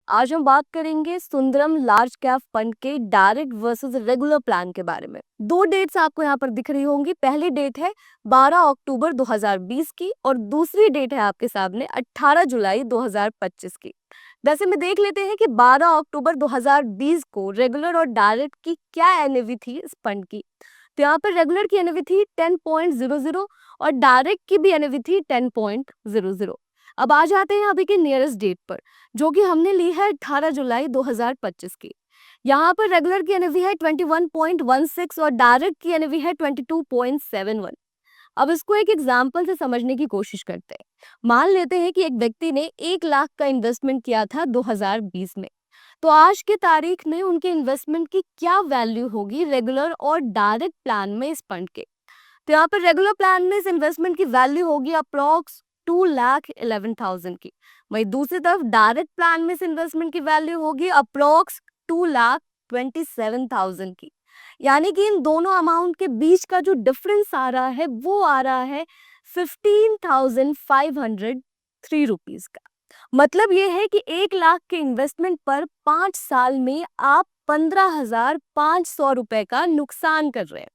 आज हम बात करेंगे सुंदरम लार्ज कैप फंड के डायरेक्ट वर्सेस रेगुलर प्लान के बारे में। दो डेट्स आपको यहाँ पर दिख रही होंगी। पहली डेट है 12 अक्टूबर 2020 की और दूसरी डेट है आपके सामने 18 जुलाई 2025 की। वैसे में देख लेते हैं कि 12 अक्टूबर 2020 को रेगुलर और डायरेक्ट की क्या एनएवी थी इस फंड की। तो यहाँ पर रेगुलर की एनएवी थी 10.00 और डायरेक्ट की भी एनएवी थी 10.00। अब आ जाते हैं अभी के नियरेस्ट डेट पर, जो कि हमने ली है 18 जुलाई 2025 की। यहाँ पर रेगुलर की एनएवी है 21.16 और डायरेक्ट की एनएवी है 22.71। अब इसको एक एग्जाम्पल से समझने की कोशिश करते हैं। मान लेते हैं कि एक व्यक्ति ने 1 लाख का इन्वेस्टमेंट किया था 2020 में। तो आज की तारीख में उनके इन्वेस्टमेंट की क्या वैल्यू होगी रेगुलर और डायरेक्ट प्लान में इस फंड के। तो यहाँ पर रेगुलर प्लान में इस इन्वेस्टमेंट की वैल्यू होगी अप्रोक्स 2,11,000 की। वहीं दूसरी तरफ डायरेक्ट प्लान में इस इन्वेस्टमेंट की वैल्यू होगी अप्रोक्स 2,27,000 की। यानी कि इन दोनों अमाउंट के बीच का जो डिफरेंस आ रहा है वो आ रहा है 15,503 रुपीज का। मतलब ये है कि 1 लाख के इन्वेस्टमेंट पर 5 साल में आप 15,500 रुपए का नुकसान कर रहे हैं।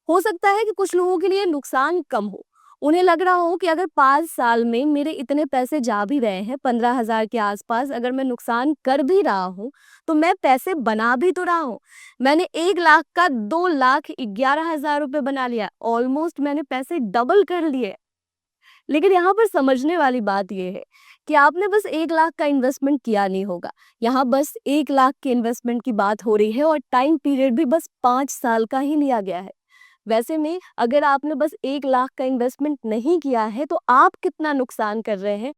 हो सकता है कि कुछ लोगों के लिए नुकसान कम हो, उन्हें लग रहा हो कि अगर 5 साल में मेरे इतने पैसे जा भी रहे हैं 15,000 के आसपास, अगर मैं नुकसान कर भी रहा हूँ तो मैं पैसे बना भी तो रहा हूँ। मैंने 1 लाख का 2,11,000 रुपये बना लिया, ऑलमोस्ट मैंने पैसे डबल कर लिए। लेकिन यहाँ पर समझने वाली बात यह है कि आपने बस 1 लाख का इन्वेस्टमेंट किया नहीं होगा। यहाँ बस 1 लाख के इन्वेस्टमेंट की बात हो रही है और टाइम पीरियड भी बस 5 साल का ही लिया गया है। वैसे में अगर आपने बस 1 लाख का इन्वेस्टमेंट नहीं किया है तो आप कितना नुकसान कर रहे हैं